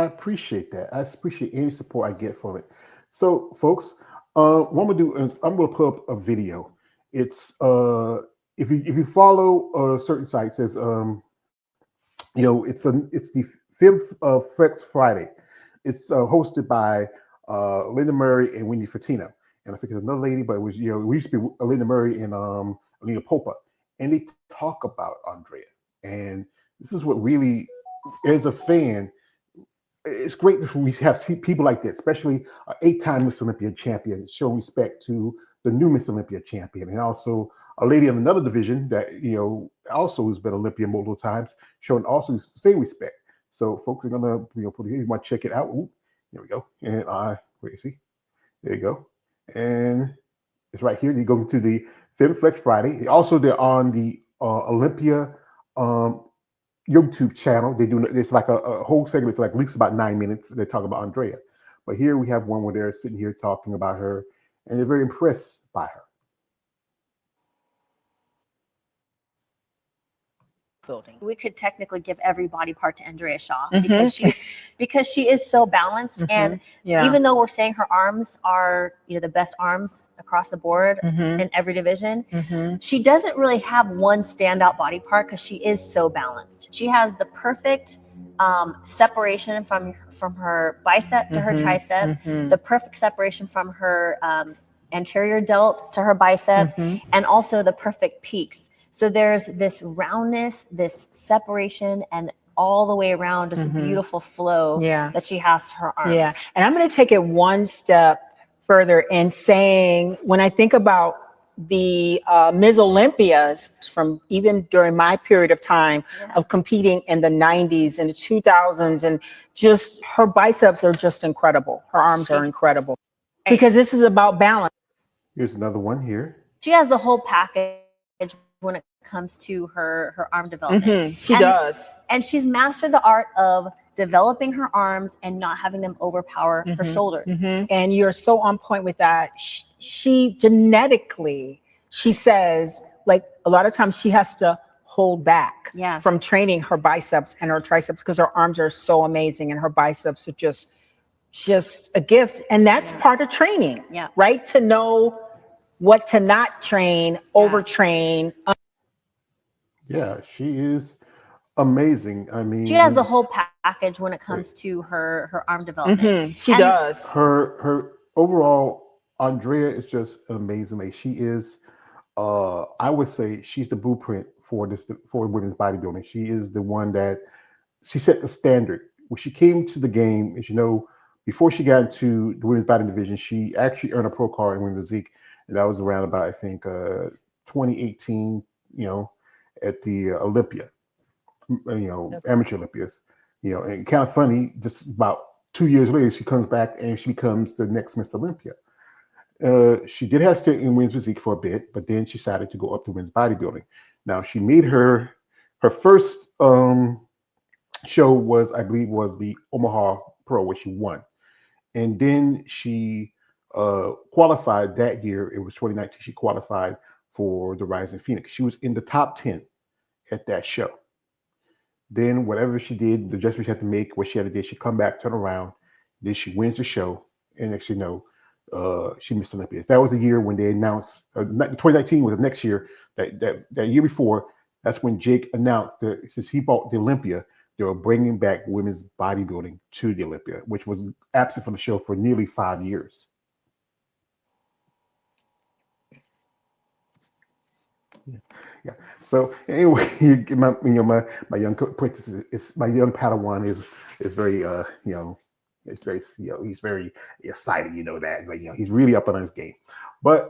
I appreciate that. I appreciate any support I get from it. So, folks, what I'm gonna do is I'm gonna put up a video. It's if you follow certain sites, says it's the Film Flex Friday. It's hosted by Linda Murray and Wendy Fatino, and I think there's another lady, but it was we used to be Linda Murray and Alina Popa, and they talk about Andrea, and this is what really, as a fan, it's great if we have people like this, especially an 8-time Miss Olympia champion, showing respect to the new Miss Olympia champion, and also a lady in another division that also has been Olympia multiple times, showing also the same respect. So folks are gonna put here. You want to check it out. Ooh, there we go. And where you see? There you go. And it's right here. You go to the Film Flex Friday. Also, they're on the Olympia um, YouTube channel. They do it's like a whole segment. It's like at least about 9 minutes. They talk about Andrea, but here we have one where they're sitting here talking about her, and they're very impressed by her. Building. We could technically give every body part to Andrea Shaw because she is so balanced, and even though we're saying her arms are the best arms across the board in every division, she doesn't really have one standout body part because she is so balanced. She has the perfect separation from her bicep to her tricep, the perfect separation from her anterior delt to her bicep, and also the perfect peaks. So there's this roundness, this separation, and all the way around just a beautiful flow that she has to her arms. Yeah, and I'm going to take it one step further in saying, when I think about the Ms. Olympias from even during my period of time of competing in the 90s and the 2000s, and just her biceps are just incredible. Her arms are incredible because this is about balance. Here's another one here. She has the whole package when it comes to her arm development. She does. And she's mastered the art of developing her arms and not having them overpower her shoulders. And you're so on point with that. She genetically, she says, like a lot of times she has to hold back from training her biceps and her triceps because her arms are so amazing and her biceps are just a gift. And that's part of training, right? To know what to not train, overtrain. Yeah, she is amazing. I mean, she has the whole package when it comes to her arm development. She does. Her overall, Andrea is just an amazing lady. She is, I would say, she's the blueprint for women's bodybuilding. She is the one that she set the standard. When she came to the game, as you know, before she got into the women's bodybuilding division, she actually earned a pro card in women's physique. And that was around about, I think, 2018, at the Olympia, amateur Olympias, and kind of funny, just about 2 years later, she comes back and she becomes the next Miss Olympia. She did have stint in women's physique for a bit, but then she decided to go up to women's bodybuilding. Now, she made her first show was, I believe, was the Omaha Pro, where she won. And then she qualified that year. It was 2019. She qualified for the Rising Phoenix. She was in the top 10 at that show. Then whatever she did, the adjustment she had to make, what she had to do, she come back, turn around, then she wins the show, and next you know, she missed Olympias. That was the year when they announced. 2019 was the next year. That year before, that's when Jake announced that since he bought the Olympia, they were bringing back women's bodybuilding to the Olympia, which was absent from the show for nearly 5 years. Yeah. So anyway, my young princess is my young Padawan is very it's very he's very excited, that, but he's really up on his game. But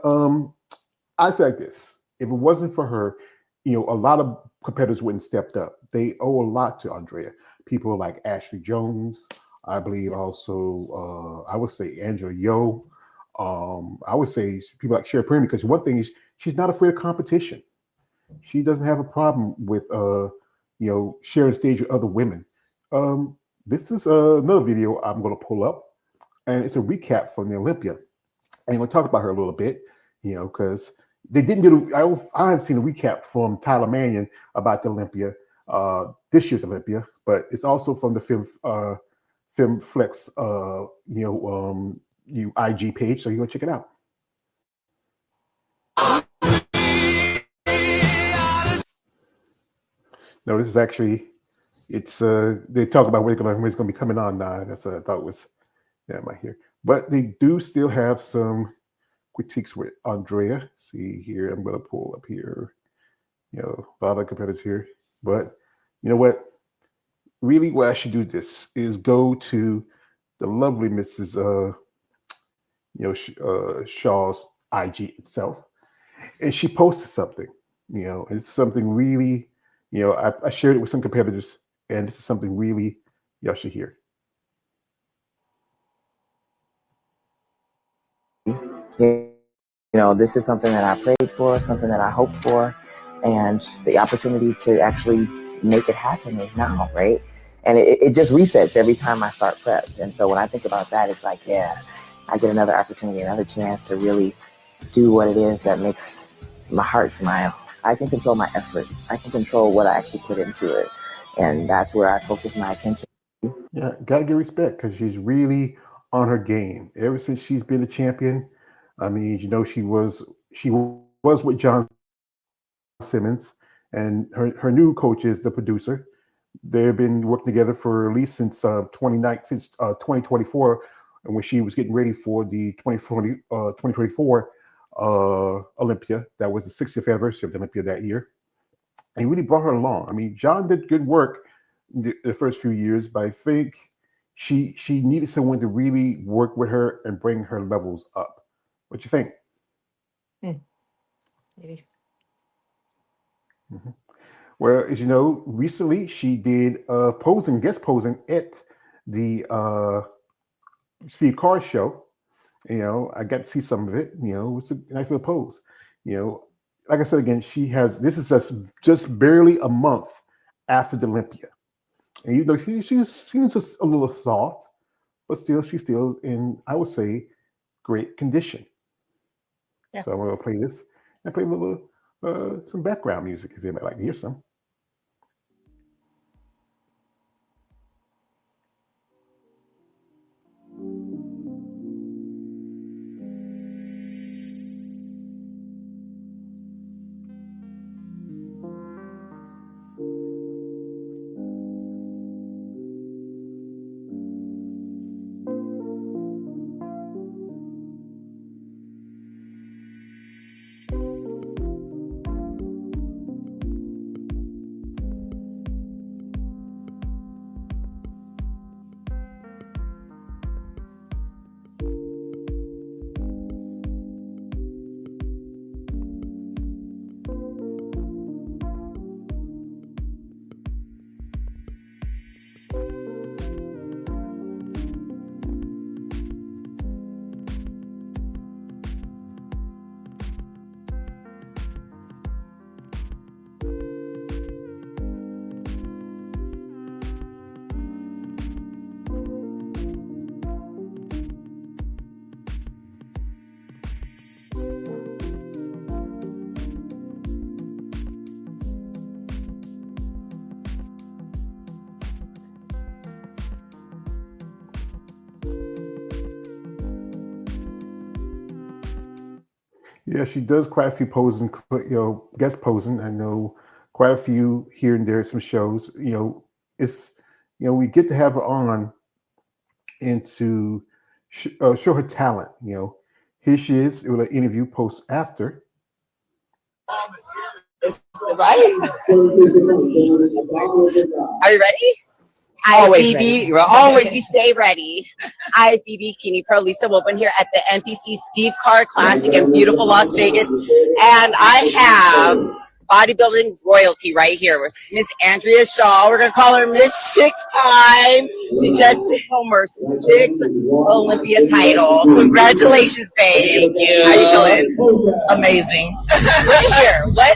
I say like this: if it wasn't for her, a lot of competitors wouldn't stepped up. They owe a lot to Andrea. People like Ashley Jones, I believe, also I would say Angela Yo. I would say people like Sherry Premium, because one thing is she's not afraid of competition. She doesn't have a problem with sharing stage with other women. This is another video I'm going to pull up, and it's a recap from the Olympia. And we'll talk about her a little bit, because they didn't do. I haven't seen a recap from Tyler Mannion about the Olympia, this year's Olympia, but it's also from the Film Flex, you IG page, so you go check it out. No, this is actually it's they talk about when it's gonna be coming on now. That's what I thought was right here. But they do still have some critiques with Andrea. See here, I'm gonna pull up here. A lot of competitors here. But you know what? Really, what I should do this is go to the lovely Mrs. Shaw's IG itself, and she posted something. It's something really. I shared it with some competitors, and this is something really y'all should hear. This is something that I prayed for, something that I hoped for, and the opportunity to actually make it happen is now, right? And it just resets every time I start prep. And so when I think about that, it's like, yeah, I get another opportunity, another chance to really do what it is that makes my heart smile. I can control my effort. I can control what I actually put into it. And that's where I focus my attention. Yeah, gotta give respect because she's really on her game. Ever since she's been a champion, I mean, she was with John Simmons, and her new coach is the producer. They've been working together for at least since 2024, and when she was getting ready for the 2024 Olympia. That was the 60th anniversary of the Olympia that year. And he really brought her along. I mean, John did good work in the first few years, but I think she needed someone to really work with her and bring her levels up. What you think? Maybe. Mm-hmm. Well, as you know, recently she did guest posing at the Steve Carr show. I got to see some of it. It's a nice little pose. Like I said again, this is just barely a month after the Olympia. And she seems just a little soft, but she's still in, I would say, great condition. Yeah. So I'm going to play this and play a little some background music if anybody like to hear some. Yeah, she does quite a few posing, guest posing. I know quite a few here and there, some shows. It's we get to have her on and to show her talent. Here she is with an interview post after. Right? Are you ready? Always ready. We stay ready. Hi, Phoebe Keeney Pro Lisa Wilburn here at the NPC Steve Carr Classic in beautiful Las Vegas. And I have bodybuilding royalty right here with Miss Andrea Shaw. We're going to call her Miss Six Time. She just took home her 6th Olympia title. Congratulations, babe. Thank you. How you feeling? Amazing. Right here. What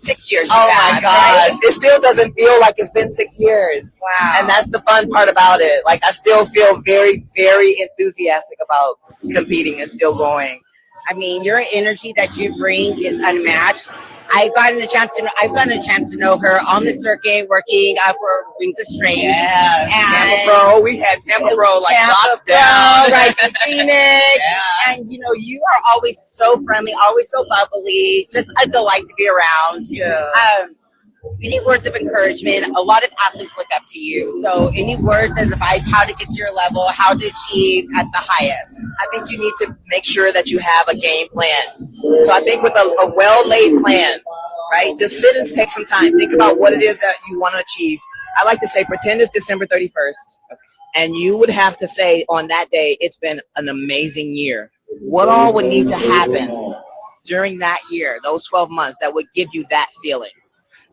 6 years? Oh my gosh. Right? It still doesn't feel like it's been 6 years. Wow. And that's the fun part about it. Like I still feel very, very enthusiastic about competing and still going. I mean, your energy that you bring is unmatched. I've gotten a chance to know her on the circuit, working for Wings of Strength. Yeah, and Tampa Pro. We had Tampa Pro like locked down. Right to Phoenix. And you are always so friendly, always so bubbly. Just a delight to be around. Yeah. Any words of encouragement? A lot of athletes look up to you. So any words of advice, how to get to your level, how to achieve at the highest? I think you need to make sure that you have a game plan. So I think with a well-laid plan, right? Just sit and take some time. Think about what it is that you want to achieve. I like to say, pretend it's December 31st. And you would have to say on that day, it's been an amazing year. What all would need to happen during that year, those 12 months, that would give you that feeling?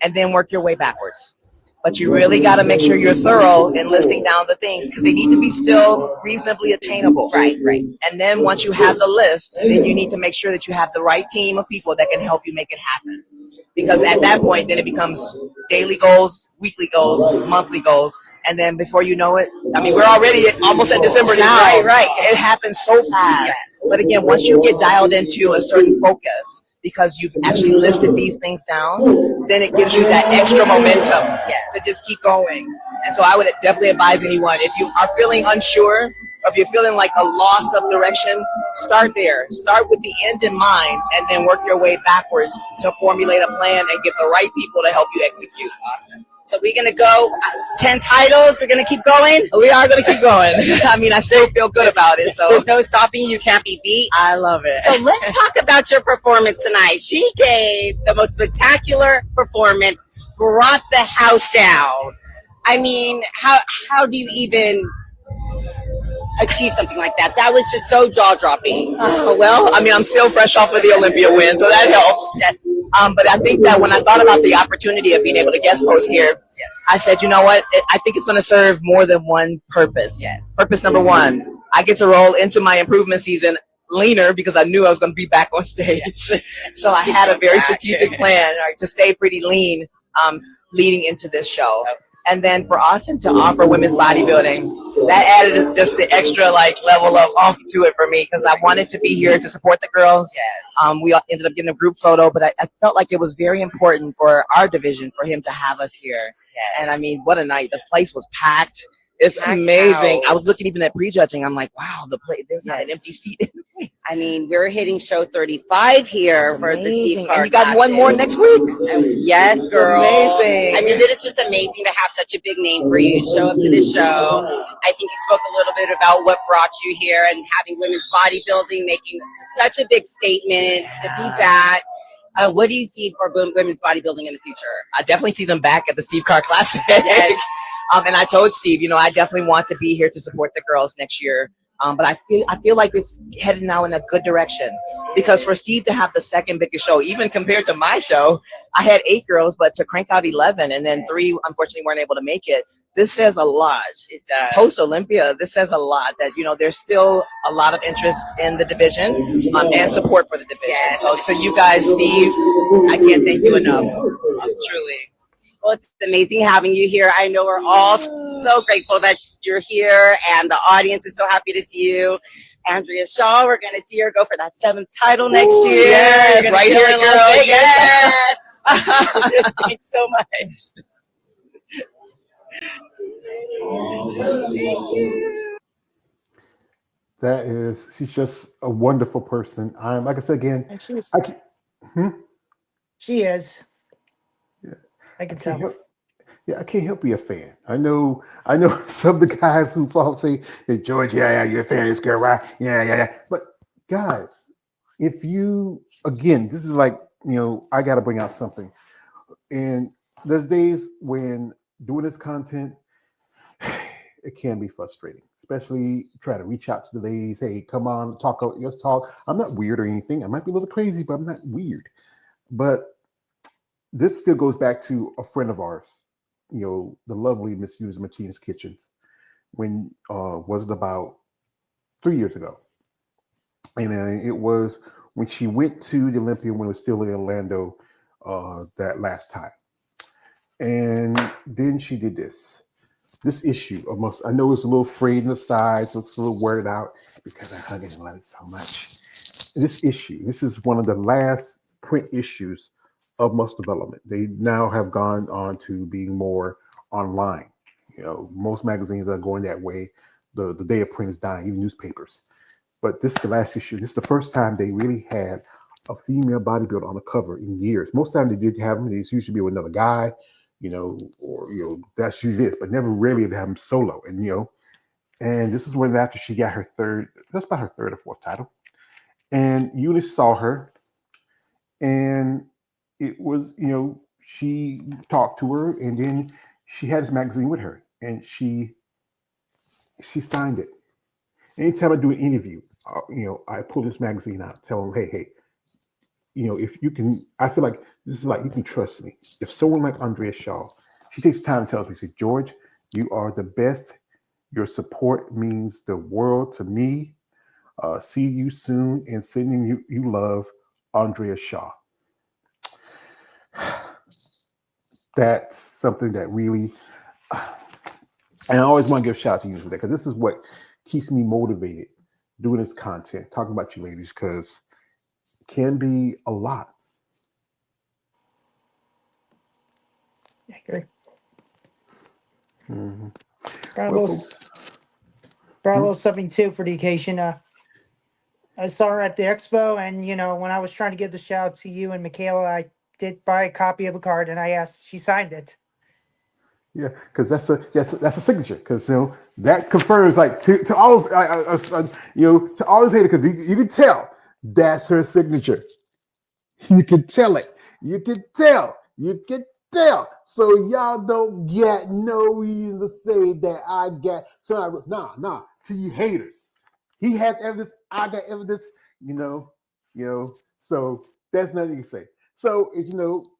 And then work your way backwards. But you really got to make sure you're thorough in listing down the things because they need to be still reasonably attainable. Right. And then once you have the list, then you need to make sure that you have the right team of people that can help you make it happen. Because at that point, then it becomes daily goals, weekly goals, monthly goals. And then before you know it, I mean, we're already almost at December now. Right. It happens so fast. Yes. But again, once you get dialed into a certain focus, because you've actually listed these things down, then it gives you that extra momentum to just keep going. And so I would definitely advise anyone, if you are feeling unsure, or if you're feeling like a loss of direction, start there. Start with the end in mind, and then work your way backwards to formulate a plan and get the right people to help you execute. Awesome. So we're going to go 10 titles. We're going to keep going. We are going to keep going. I mean, I still feel good about it. So there's no stopping. You can't be beat. I love it. So let's talk about your performance tonight. She gave the most spectacular performance, brought the house down. I mean, how do you even achieve something like that? That was just so jaw-dropping. Well, I mean, I'm still fresh off of the Olympia win, so that helps. Yes. But I think that when I thought about the opportunity of being able to guest host here, I said, you know what? I think it's going to serve more than one purpose. Yes. Purpose number one, I get to roll into my improvement season leaner because I knew I was going to be back on stage. So I had a very strategic plan, right, to stay pretty lean leading into this show. And then for Austin to offer women's bodybuilding, that added just the extra level of oomph to it for me because I wanted to be here to support the girls. Yes. We all ended up getting a group photo, but I felt like it was very important for our division for him to have us here. Yes. And I mean, what a night. The place was packed. It's Packed amazing. house. I was looking even at prejudging. I'm like, wow, there's not Yes. an empty seat in the place. I mean, we're hitting show 35 here for the Steve Amazing. Carr And you got one Classic. more next week. Yes, girl. Amazing. I mean, it is just amazing to have such a big name for you. Show up to this show. I think you spoke a little bit about what brought you here and having women's bodybuilding, making such a big statement to be back. What do you see for women's bodybuilding in the future? I definitely see them back at the Steve Carr Classic. Yes. And I told Steve, I definitely want to be here to support the girls next year. But I feel like it's headed now in a good direction because for Steve to have the second biggest show, even compared to my show, I had 8 girls, but to crank out 11 and then 3 unfortunately weren't able to make it. This says a lot. It does. Post Olympia, this says a lot that, there's still a lot of interest in the division and support for the division. Yes. So to you guys, Steve, I can't thank you enough. Truly. Well, it's amazing having you here. I know we're all so grateful that you're here, and the audience is so happy to see you. Andrea Shaw, we're going to see her go for that 7th title next year. Yes, right here in Las Vegas. Yes. Thanks so much. She's just a wonderful person. Like I said again, And she's, I can, she is. Yeah. I can tell. I can't help be a fan. I know some of the guys who fall say, "Hey, George, you're a fan of this girl, right? Yeah." But guys, if you this is like, I got to bring out something. And there's days when doing this content, it can be frustrating, especially try to reach out to the ladies. Hey, come on, let's talk. I'm not weird or anything. I might be a little crazy, but I'm not weird. But this still goes back to a friend of ours, the lovely Miss Eunice Martinez Kitchens, when was it about 3 years ago? And it was when she went to the Olympia when it was still in Orlando that last time. And then she did this issue almost. I know it's a little frayed in the sides, it's a little worded out because I hug it and love it so much. This issue, this is one of the last print issues of muscle development. They now have gone on to being more online. Most magazines are going that way. The day of print is dying, even newspapers. But this is the last issue. This is the first time they really had a female bodybuilder on the cover in years. Most time they did have them. They used to be with another guy, or that's usually it. But never really have them solo. And this is when after she got her that's about her third or fourth title. And Eunice saw her, and it was, she talked to her, and then she had this magazine with her, and she signed it. Anytime I do an interview, I pull this magazine out, tell them, hey, if you can, I feel like this is like, you can trust me. If someone like Andrea Shaw, she takes time and tells me, she says, George, you are the best. Your support means the world to me. See you soon, and sending you love, Andrea Shaw. That's something that really, and I always want to give a shout out to you for that, because this is what keeps me motivated doing this content, talking about you ladies, because it can be a lot. I agree. Mm-hmm. Brought a little something too for the occasion. I saw her at the expo, and when I was trying to give the shout out to you and Michaela, I did buy a copy of a card, and I asked, she signed it. Yeah, because that's a signature. Because that confirms, like, to all those to all those haters, because you can tell that's her signature. You can tell it. You can tell. You can tell. So y'all don't get no reason to say that I got nah. To you haters, he has evidence. I got evidence. So that's nothing you can say. So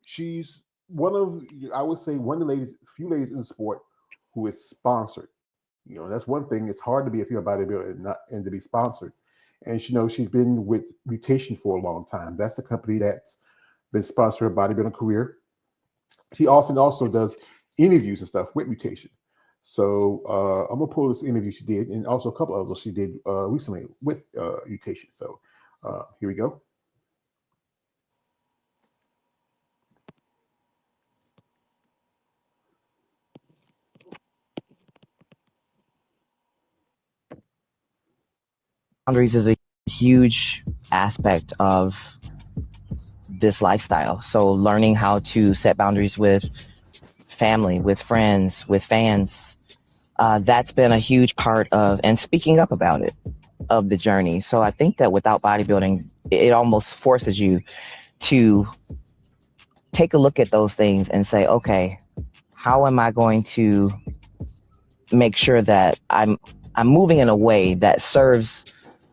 she's one of, I would say, one of the few ladies in the sport who is sponsored. That's one thing. It's hard to be a female bodybuilder and to be sponsored. And she's been with Mutation for a long time. That's the company that's been sponsoring her bodybuilding career. She often also does interviews and stuff with Mutation. So I'm gonna pull this interview she did, and also a couple others she did recently with Mutation. So here we go. Boundaries is a huge aspect of this lifestyle. So learning how to set boundaries with family, with friends, with fans, that's been a huge part of, and speaking up about it, of the journey. So I think that without bodybuilding, it almost forces you to take a look at those things and say, okay, how am I going to make sure that I'm moving in a way that serves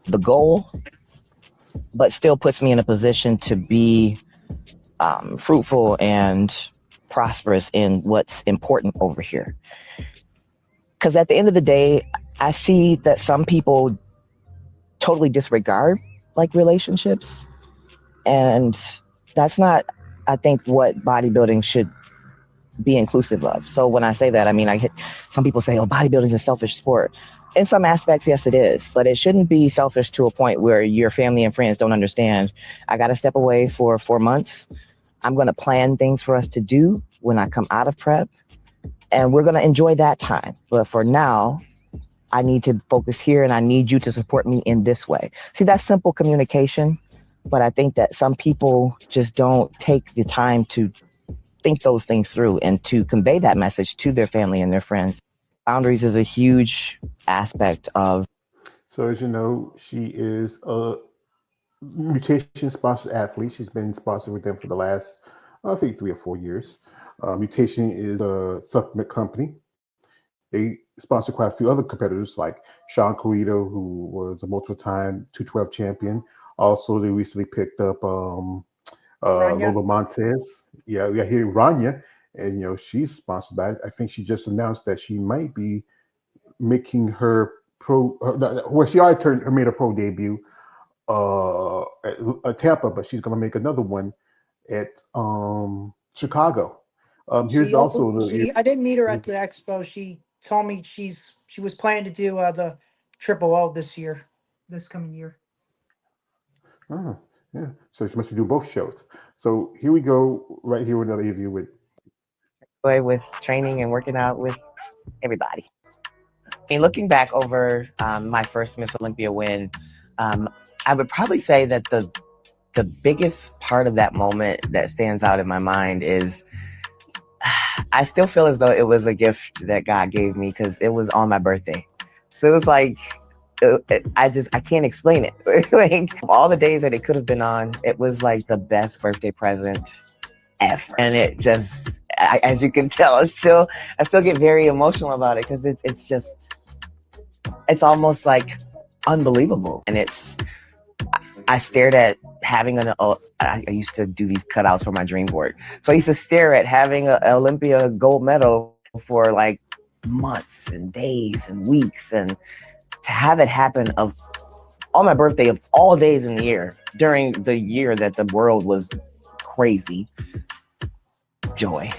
the goal, but still puts me in a position to be fruitful and prosperous in what's important over here. Because at the end of the day, I see that some people totally disregard like relationships, and that's not, I think, what bodybuilding should be inclusive of. So when I say that, I mean, some people say, oh, bodybuilding is a selfish sport. In some aspects, yes, it is, but it shouldn't be selfish to a point where your family and friends don't understand. I got to step away for 4 months. I'm going to plan things for us to do when I come out of prep, and we're going to enjoy that time. But for now, I need to focus here, and I need you to support me in this way. See, that's simple communication, but I think that some people just don't take the time to think those things through and to convey that message to their family and their friends. Boundaries is a huge aspect of. So as you know, she is a Mutation sponsored athlete. She's been sponsored with them for the last, I think, 3 or 4 years. Mutation is a supplement company. They sponsor quite a few other competitors like Sean Corrido, who was a multiple-time 212 champion. Also, they recently picked up Lola Montez. Yeah, we got here Rania, and she's sponsored by it. I think she just announced that she might be making her pro. Well, she already made a pro debut at Tampa, but she's going to make another one at Chicago. Here's I didn't meet her at the expo. She told me she was planning to do the Triple O this coming year. Oh, Yeah. So she must be doing both shows. So here we go, right here with another interview with with training and working out with everybody. I mean, looking back over my first Miss Olympia win, I would probably say that the biggest part of that moment that stands out in my mind is I still feel as though it was a gift that God gave me because it was on my birthday. So it was like, I can't explain it. Like all the days that it could have been on, it was like the best birthday present ever. And it just, as you can tell, I still get very emotional about it because it's almost like unbelievable. And I stared at having I used to do these cutouts for my dream board. So I used to stare at having an Olympia gold medal for like months and days and weeks. And to have it happen on my birthday of all days in the year, during the year that the world was crazy, joy,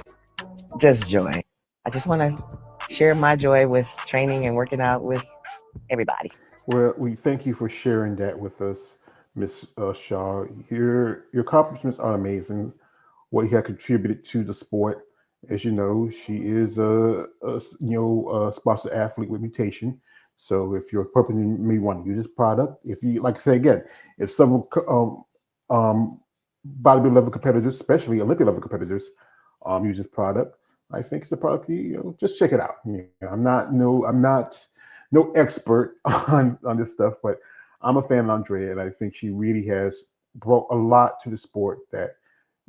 just joy. I just want to share my joy with training and working out with everybody. Well, we thank you for sharing that with us, Miss Shaw. Your accomplishments are amazing. What you have contributed to the sport, as you know, she is a sponsored athlete with Mutation. So if you're a company may want to use this product, if you like I say again, if several bodybuilding level competitors, especially Olympic level competitors, use this product, I think it's a product just check it out. I'm not no expert on this stuff, but I'm a fan of Andrea, and I think she really has brought a lot to the sport that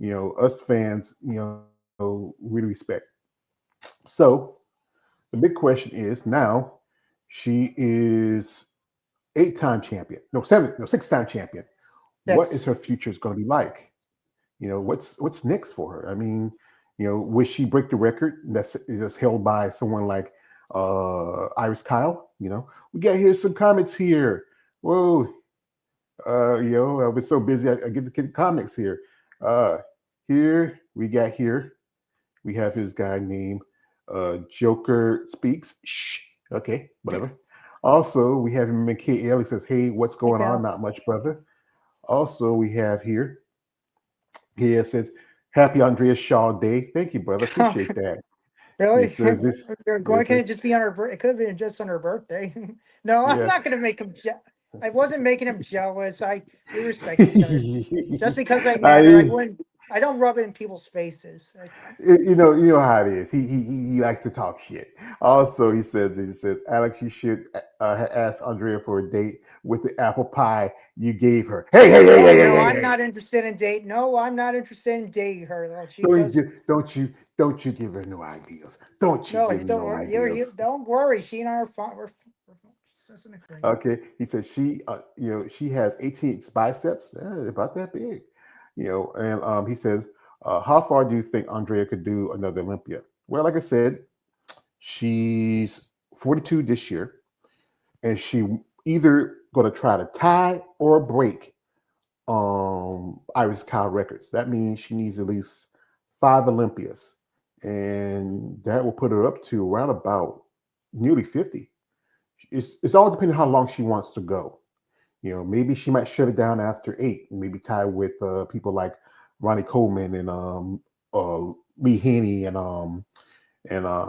us fans really respect. So the big question is now she is 8-time champion, no 6-time champion. What is her future going to be like? What's next for her? I mean, will she break the record that's held by someone like Iris Kyle? We got here some comments here. Whoa, I've been so busy. I get to get comments here. Here we have his guy named Joker Speaks. Shh. Okay, whatever. Also, we have him Michael. He says, "Hey, what's going on? Not much, brother." Also, we have here. He says, "Happy Andrea Shaw Day." Thank you, brother. Appreciate that. Really? He says this. Why can't it just be on her birthday? It could have been just on her birthday. No, I'm not going to make him. I wasn't making him jealous. We respect each other. Just because I met her, I wouldn't. I don't rub it in people's faces. You know how it is. He likes to talk shit. Also, he says, Alex, you should ask Andrea for a date with the apple pie you gave her. Hey. I'm not interested in date. No, I'm not interested in dating her. Don't you give her no ideas. Don't you give her no ideas. Don't worry. She and I are fine. We're okay. He says she has 18 inch biceps, about that big. And he says, how far do you think Andrea could do another Olympia? Well, like I said, she's 42 this year, and she either going to try to tie or break Iris Kyle records. That means she needs at least 5 Olympias, and that will put her up to around about nearly 50. It's all depending on how long she wants to go. Maybe she might shut it down after 8, and maybe tie with people like Ronnie Coleman and Lee Haney and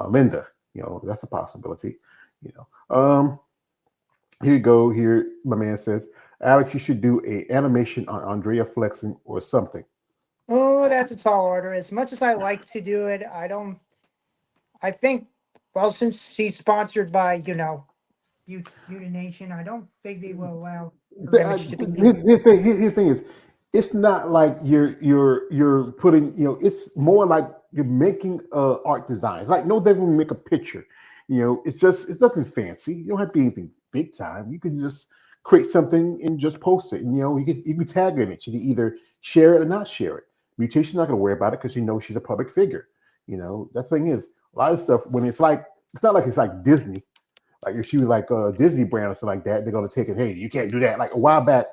Linda. That's a possibility. Here you go. Here, my man says, Alex, you should do a animation on Andrea flexing or something. Oh, that's a tall order. As much as I like to do it, I don't. I think, well, since she's sponsored by, Beauty Nation, I don't think they will allow. His thing is, it's not like you're putting, it's more like you're making art designs. Like no different make a picture. It's nothing fancy. You don't have to be anything big time. You can just create something and just post it. And you can tag her in it. She can either share it or not share it. Mutation's not gonna worry about it because she's a public figure. That thing is a lot of stuff when it's not like it's like Disney. Like if she was like a Disney brand or something like that, they're gonna take it. Hey, you can't do that. Like a while back,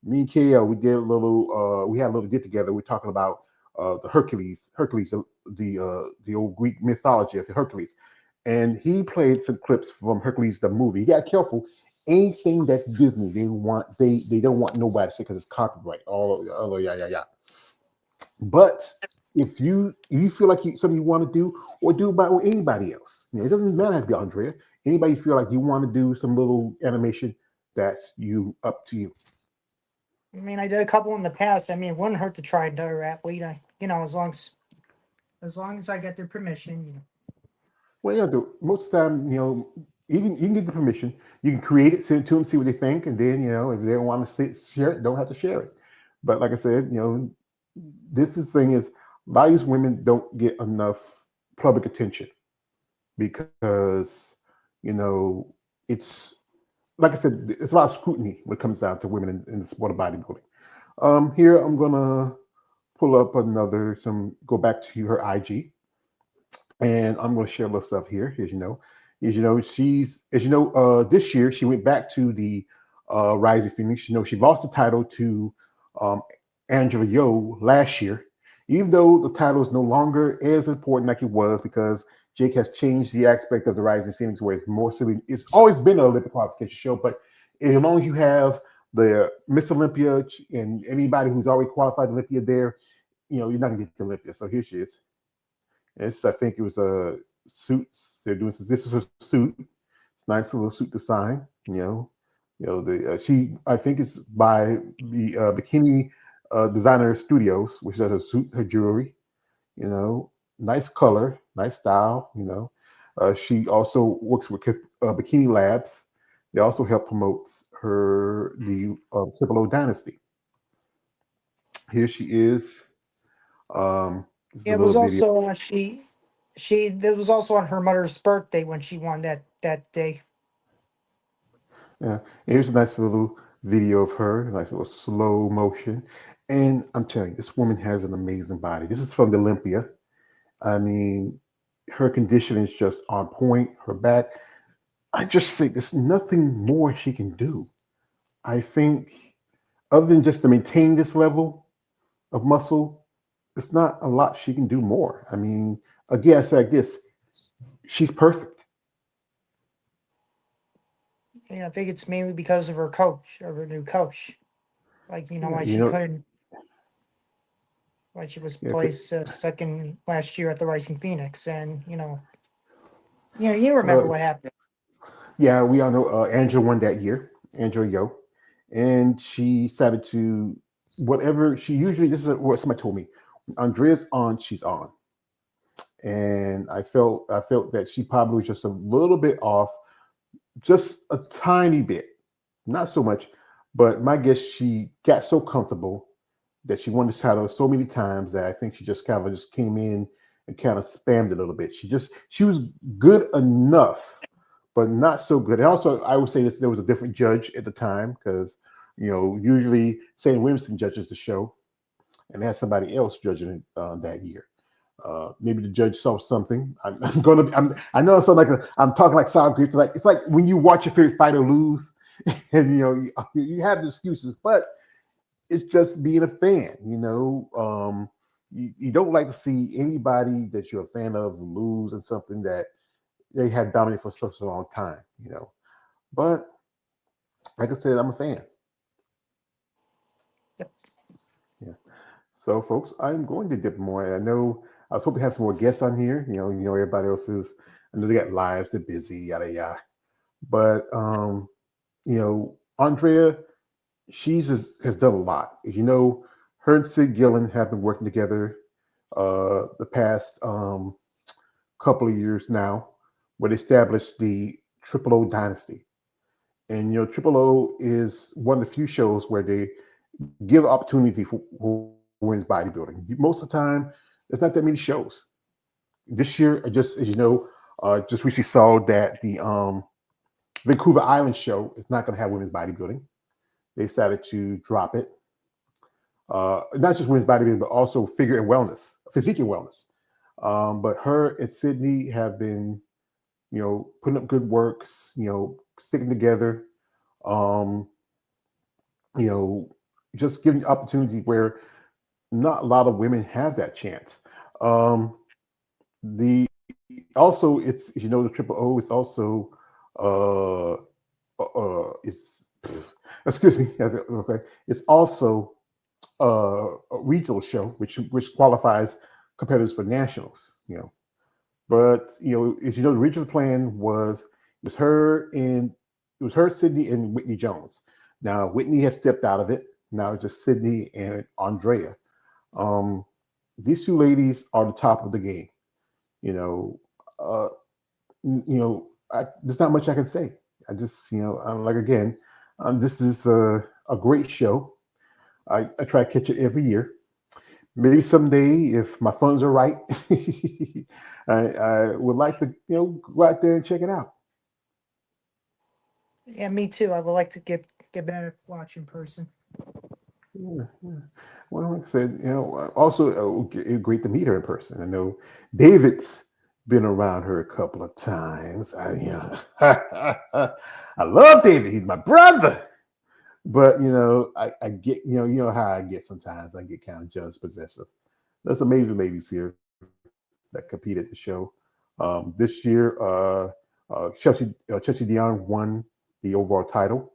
me and KL, we had a little get together. We're talking about the Hercules, the old Greek mythology of Hercules, and he played some clips from Hercules the movie. He got careful anything that's Disney, they don't want nobody to say because it's copyright. Oh yeah. But if you feel like something you want to do, or do it with anybody else, it doesn't matter to be Andrea. Anybody you feel like you want to do some little animation, that's you up to you. I mean, I did a couple in the past. I mean, it wouldn't hurt to try another athlete. As long as I get their permission. Well, yeah, most of the time, you can get the permission. You can create it, send it to them, see what they think, and then if they don't want to share it, don't have to share it. But like I said, thing is, a lot of these women don't get enough public attention because it's like I said, it's a lot of scrutiny when it comes down to women in the sport of bodybuilding. Here I'm gonna pull up go back to her IG, and I'm gonna share a little stuff here. This year she went back to the Rising Phoenix. She lost the title to um, Angela Yo last year, even though the title is no longer as important like it was because Jake has changed the aspect of the Rising Phoenix where it's more silly. It's always been an Olympic qualification show, but as long as you have the Miss Olympia and anybody who's already qualified Olympia there, you're not gonna get to Olympia. So here she is. I think it was a suits. They're doing this is her suit. It's a nice little suit design. She I think it's by the Bikini Designer Studios, which does her suit, her jewelry. Nice color, nice style. She also works with Bikini Labs. They also help promote the Triple O Dynasty. Here she is. Just a It was little video. also it was also on her mother's birthday when she won that day. Yeah, and here's a nice little video of her, nice little slow motion. And I'm telling you, this woman has an amazing body. This is from the Olympia. I mean, her condition is just on point. Her back. I just say there's nothing more she can do. I think, other than just to maintain this level of muscle, it's not a lot she can do more. I mean, again, I say like this: she's perfect. Yeah, I think it's mainly because of her coach, of her new coach. Like why You she know, couldn't, why she was yeah, placed second last year at the Rising Phoenix, and you remember what happened. yeah, we all know Angela won that year, Angela Yo, and she decided to whatever she usually. This is what somebody told me. When Andrea's on, she's on, and I felt that she probably was just a little bit off, just a tiny bit, not so much, but my guess she got so comfortable that she won this title so many times that I think she just kind of just came in and kind of spammed it a little bit. She was good enough, but not so good. And also, I would say this: there was a different judge at the time because usually St. Williamson judges the show, and they had somebody else judging it that year. Maybe the judge saw something. I know I sound like I'm talking like sour grapes. It's like when you watch your favorite fighter lose, and you have the excuses, but it's just being a fan. You don't like to see anybody that you're a fan of lose in something that they had dominated for such a long time. But like I said, I'm a fan. Yep. Yeah. So, folks, I'm going to dip more. I know I was hoping to have some more guests on here. Everybody else is. I know they got lives. They're busy. Yada yada. But Andrea, has done a lot. Her and Sid Gillen have been working together the past couple of years now, where they established the Triple O Dynasty. And Triple O is one of the few shows where they give opportunity for women's bodybuilding. Most of the time, there's not that many shows. This year, just as you know, just recently saw that the Vancouver Island show is not going to have women's bodybuilding. They decided to drop it. Not just women's bodybuilding, but also figure and wellness, physique and wellness. But her and Sydney have been, putting up good works, sticking together, um, you know, just giving opportunity where not a lot of women have that chance. The Also, it's the Triple O. It's also it's excuse me, okay, it's also a regional show, which qualifies competitors for nationals. But as you know, the regional plan was her and it was her, Sydney, and Whitney Jones. Now Whitney has stepped out of it. Now it's just Sydney and Andrea. Um, these two ladies are the top of the game. You know, uh, there's not much I can say. I just, like again, this is a great show. I try to catch it every year. Maybe someday, if my funds are right, I would like to, go out there and check it out. Yeah, me too. I would like to get better watch in person. Yeah, yeah. Well, like I said, also great to meet her in person. I know David's been around her a couple of times. I love David. He's my brother. But I get how I get sometimes. I get kind of jealous, possessive. There's amazing ladies here that compete at the show. This year, Chelsea Dion won the overall title.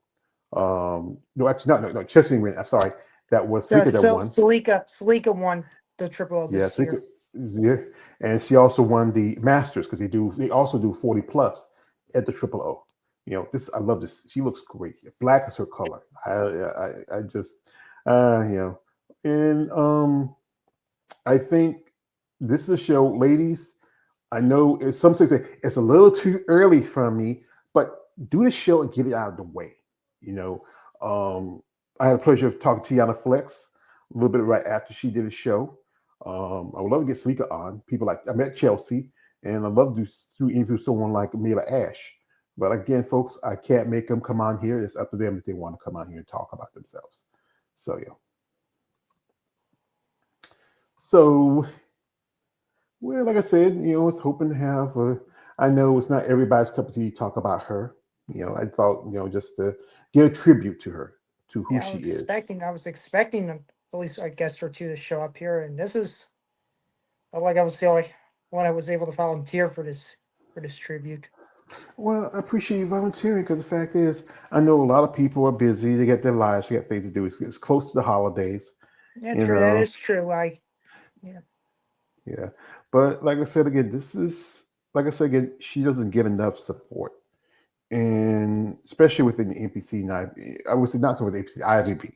No, actually, no. Chelsea didn't win. I'm sorry. That was Salika that won. Salika won the Triple O this year. Yeah, and she also won the Masters because they also do 40 plus at the Triple O. I love this. She looks great. Black is her color. I just and I think this is a show, ladies. I know some say it's a little too early for me, but do the show and get it out of the way. You know, I had the pleasure of talking to Yana Flex a little bit right after she did a show. I would love to get Salika on. People like I met Chelsea, and I'd love to interview someone like Mila Ash. But again, folks, I can't make them come on here. It's up to them if they want to come on here and talk about themselves. So yeah. So, well, like I said, I was hoping to have. I know it's not everybody's cup of tea to talk about her. I thought, just to get a tribute to her, to who she is. I was expecting at least a guest or two to show up here, and this is like I was the only one I was able to volunteer for this tribute. Well, I appreciate you volunteering because the fact is, I know a lot of people are busy. They got their lives, they got things to do. It's close to the holidays. Yeah, true. That is true. Yeah. But like I said again, she doesn't get enough support. And especially within the NPC, I would say not so with the NPC, IVB.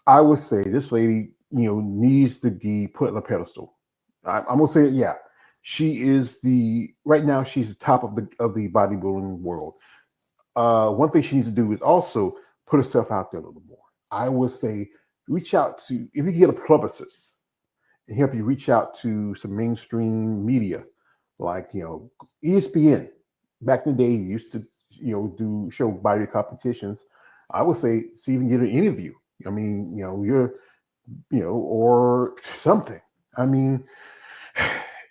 I would say this lady, needs to be put on a pedestal. I'm gonna say it, yeah. She is right now she's the top of the bodybuilding world. One thing she needs to do is also put herself out there a little more. I would say reach out to if you can get a publicist and help you reach out to some mainstream media, like ESPN. Back in the day, used to do show body competitions. I would say see if you can get an interview. I mean, you're or something. I mean,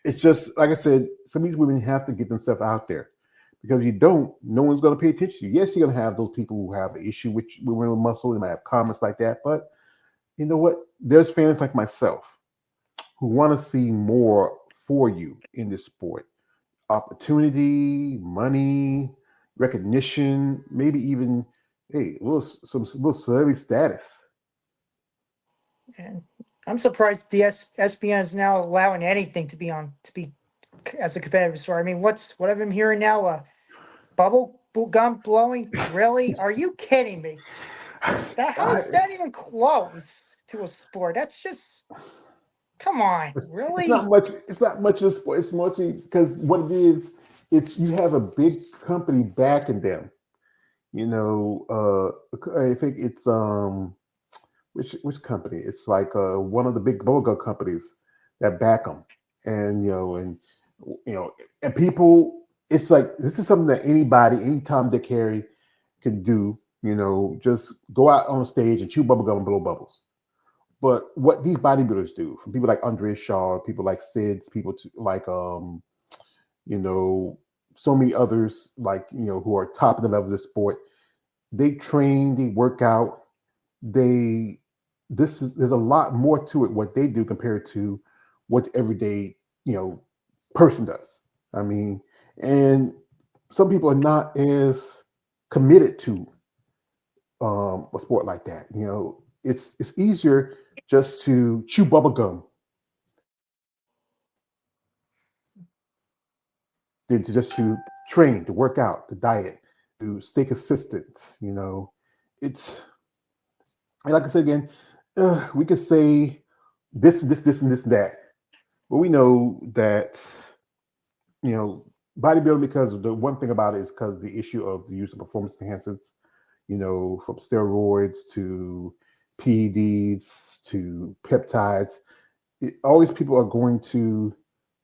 it's just like I said. Some of these women have to get themselves out there because you don't, no one's going to pay attention to you. Yes, you're going to have those people who have an issue with women with muscle. They might have comments like that, but you know what? There's fans like myself who want to see more for you in this sport. Opportunity, money, recognition, maybe even some little celebrity status. And I'm surprised the SPN is now allowing anything to be as a competitive sport. I mean, what I'm hearing now? Bubble gum blowing? Really? Are you kidding me? How is that even close to a sport? That's just come on, really? It's not much of a sport. It's mostly because what it is, it's you have a big company backing them. I think it's which company? It's like one of the big bubblegum companies that back them, and and people. It's like this is something that anybody, anytime Dick Harry can do. Just go out on stage and chew bubblegum and blow bubbles. But what these bodybuilders do, from people like Andrea Shaw, people like Sids, people like so many others like who are top of the level of the sport, they train, they work out, there's a lot more to it what they do compared to what the everyday person does. I mean, and some people are not as committed to a sport like that. You know, it's easier just to chew bubble gum than to train, to work out, to diet, to stay consistent. You know, it's like I said again, we could say this, and this, and that, but we know that you know bodybuilding, because the one thing about it is because the issue of the use of performance enhancers, you know, from steroids to PEDs to peptides, always people are going to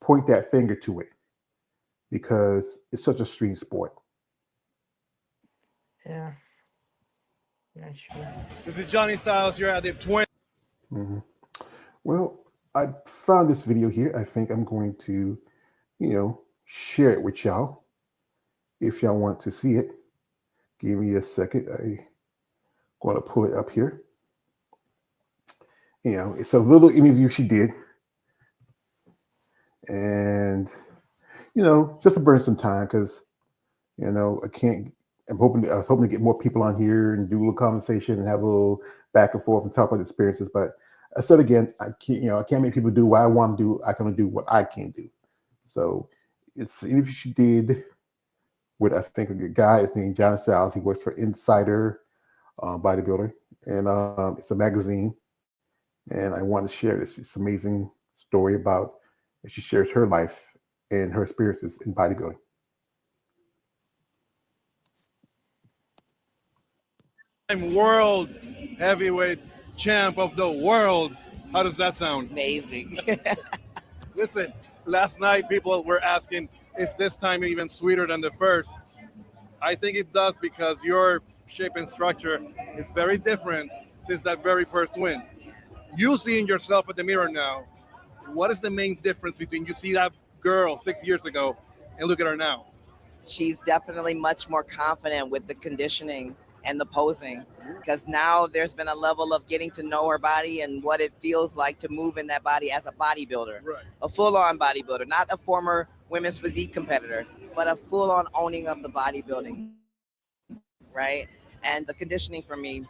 point that finger to it because it's such a extreme sport. Yeah. Not sure. This is Johnny Styles. You're at the 20. Mm-hmm. Well, I found this video here. I think I'm going to, you know, share it with y'all if y'all want to see it. Give me a second. I'm going to pull it up here. You know, it's a little interview she did. And, you know, just to burn some time because, you know, I was hoping to get more people on here and do a little conversation and have a little back and forth and talk about experiences. But I said again, I can't make people do what I want to do. I can only do what I can do. So it's an interview she did with, I think, a good guy. His name is John Styles. He works for Insider Bodybuilder, and it's a magazine. And I want to share this amazing story about, and she shares her life and her experiences in bodybuilding. I'm world heavyweight champ of the world. How does that sound? Amazing. Listen, last night people were asking, is this time even sweeter than the first? I think it does because your shape and structure is very different since that very first win. You seeing yourself in the mirror now, what is the main difference between you see that girl 6 years ago and look at her now? She's definitely much more confident with the conditioning and the posing because now there's been a level of getting to know her body and what it feels like to move in that body as a bodybuilder, right. A full-on bodybuilder, not a former women's physique competitor, but a full-on owning of the bodybuilding, right? And the conditioning for me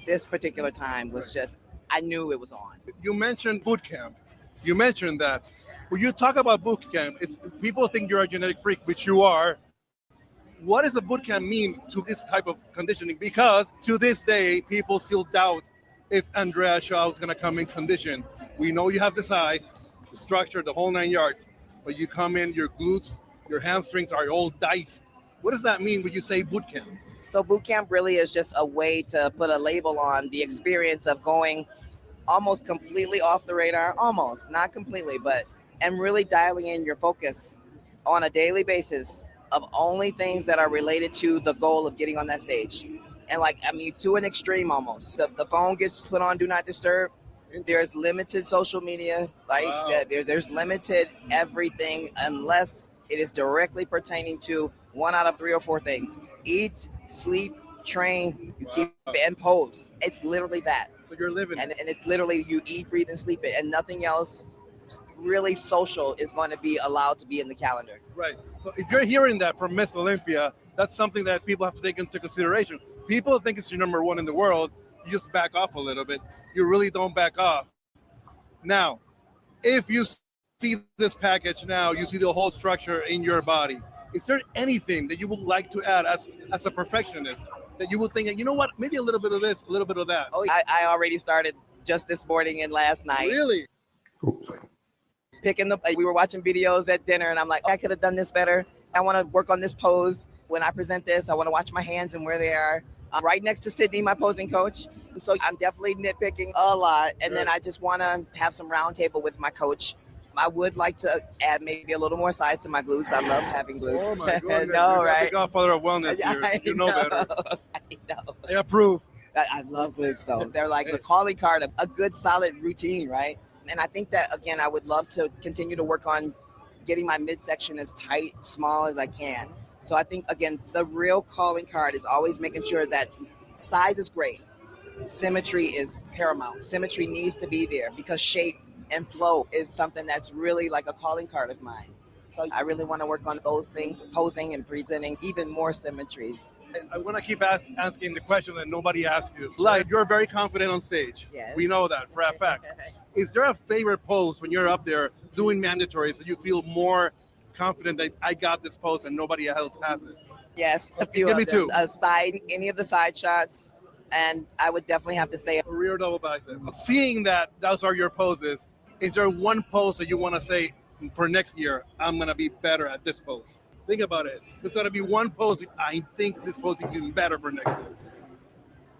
this particular time was just, I knew it was on. You mentioned boot camp. You mentioned that. When you talk about boot camp, it's people think you're a genetic freak, which you are. What does a boot camp mean to this type of conditioning? Because to this day, people still doubt if Andrea Shaw is going to come in condition. We know you have the size, the structure, the whole 9 yards, but you come in, your glutes, your hamstrings are all diced. What does that mean when you say boot camp? So boot camp really is just a way to put a label on the experience of going almost completely off the radar, almost, not completely, but, and really dialing in your focus on a daily basis of only things that are related to the goal of getting on that stage. And like, I mean, to an extreme almost. The phone gets put on do not disturb. There's limited social media, like wow. There's limited everything unless it is directly pertaining to one out of 3 or 4 things. Eat, sleep, train, you keep and pose. It's literally that. So you're living. And it's literally you eat, breathe, and sleep it, and nothing else really social is going to be allowed to be in the calendar. Right. So if you're hearing that from Miss Olympia, that's something that people have to take into consideration. People think it's your number one in the world. You just back off a little bit. You really don't back off. Now, if you see this package now, you see the whole structure in your body. Is there anything that you would like to add as a perfectionist that you would think, you know what, maybe a little bit of this, a little bit of that? Oh, I already started just this morning and last night. Really? Oops. We were watching videos at dinner and I'm like, I could have done this better. I want to work on this pose. When I present this, I want to watch my hands and where they are. I'm right next to Sydney, my posing coach. So I'm definitely nitpicking a lot. And then I just want to have some roundtable with my coach. I would like to add maybe a little more size to my glutes. I love having glutes. Oh my goodness. No, You're right? the godfather of wellness here. You know better. I know. I approve. I love glutes though. They're like the calling card of a good solid routine, right? And I think that, again, I would love to continue to work on getting my midsection as tight, small as I can. So I think, again, the real calling card is always making sure that size is great. Symmetry is paramount. Symmetry needs to be there because shape and flow is something that's really like a calling card of mine. So I really want to work on those things, posing and presenting even more symmetry I want to keep asking the question that nobody asked you. Like, you're very confident on stage. Yes. We know that for a fact. Is there a favorite pose when you're up there doing mandatories that you feel more confident that I got this pose and nobody else has it? Yes, a few Give of me them. two. Any of the side shots, and I would definitely have to say Rear double bicep. Seeing that those are your poses, is there one pose that you want to say for next year, I'm going to be better at this pose? Think about it. There's got to be one pose. I think this pose is even better for next year.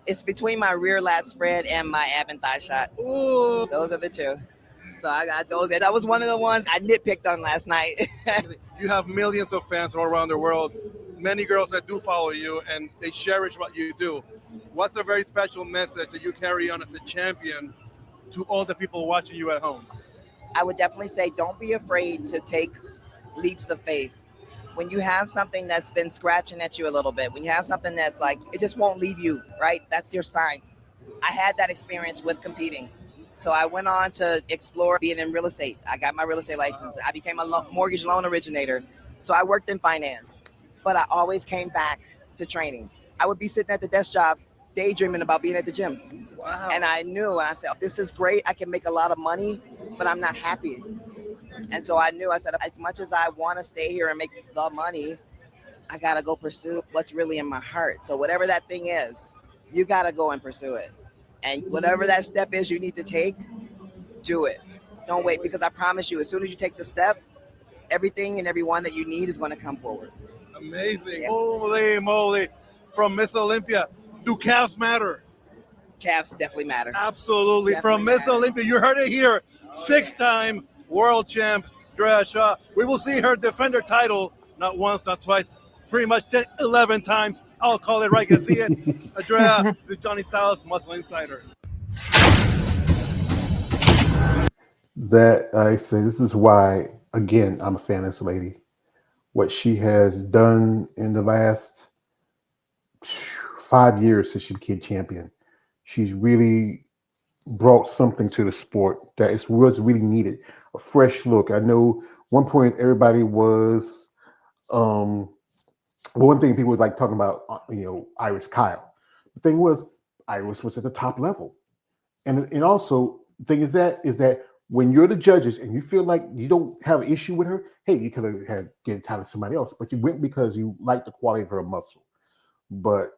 It's between my rear lat spread and my ab and thigh shot. Ooh. Those are the two. So I got those. That was one of the ones I nitpicked on last night. You have millions of fans all around the world, many girls that do follow you, and they cherish what you do. What's a very special message that you carry on as a champion to all the people watching you at home? I would definitely say don't be afraid to take leaps of faith. When you have something that's been scratching at you a little bit, when you have something that's like, it just won't leave you, right? That's your sign. I had that experience with competing. So I went on to explore being in real estate. I got my real estate license. I became a mortgage loan originator. So I worked in finance, but I always came back to training. I would be sitting at the desk job, daydreaming about being at the gym. Wow. And I knew, and I said, this is great. I can make a lot of money, but I'm not happy. And so I knew, I said, as much as I want to stay here and make the money, I got to go pursue what's really in my heart. So whatever that thing is, you got to go and pursue it. And whatever that step is you need to take, do it. Don't wait, because I promise you, as soon as you take the step, everything and everyone that you need is going to come forward. Amazing. Yeah. Holy moly. From Miss Olympia, do calves matter? Calves definitely matter. Absolutely. Definitely From Miss matter. Olympia, you heard it here. 6-time world champ, Andrea Shaw. We will see her defend her title, not once, not twice, pretty much 10, 11 times. I'll call it right, can see it. Andrea, this is Johnny Styles, Muscle Insider. That I say, this is why, again, I'm a fan of this lady. What she has done in the last 5 years since she became champion, she's really brought something to the sport that was really needed. A fresh look. I know one point everybody was, one thing people was like talking about, Iris Kyle. The thing was, Iris was at the top level, and also the thing is that when you're the judges and you feel like you don't have an issue with her, hey, you could have had get tied to somebody else, but you went because you like the quality of her muscle. But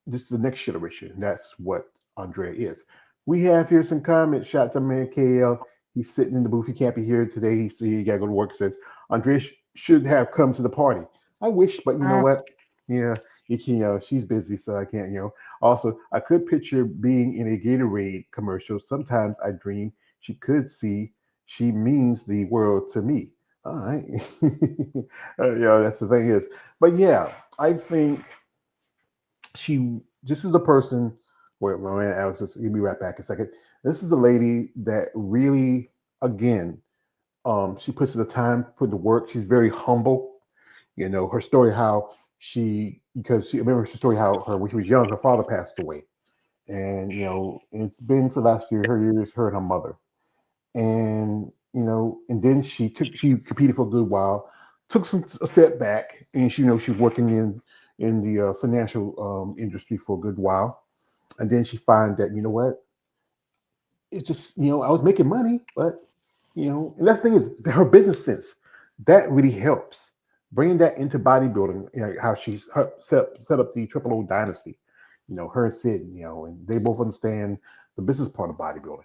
this is the next generation. And that's what Andrea is. We have here some comments. Shout out to man KL. He's sitting in the booth. He can't be here today. He got to go to work. Says Andrea should have come to the party. I wish, but you know what? Yeah, she's busy, so I can't. Also, I could picture being in a Gatorade commercial. Sometimes I dream she could see. She means the world to me. All right, that's the thing is. But yeah, I think this is a person. Wait, Alex, give me right back a second. This is a lady that really, again, she puts in the time, put in the work. She's very humble. Her story, because she remembers her story how when she was young, her father passed away, and it's been for the last few years, her and her mother, and and then she competed for a good while, took a step back, and she was working in the financial industry for a good while, and then she find that it's just I was making money, but and that's the thing is her business sense that really helps bringing that into bodybuilding. How she's set up the Triple O dynasty. Her and Sid, and they both understand the business part of bodybuilding.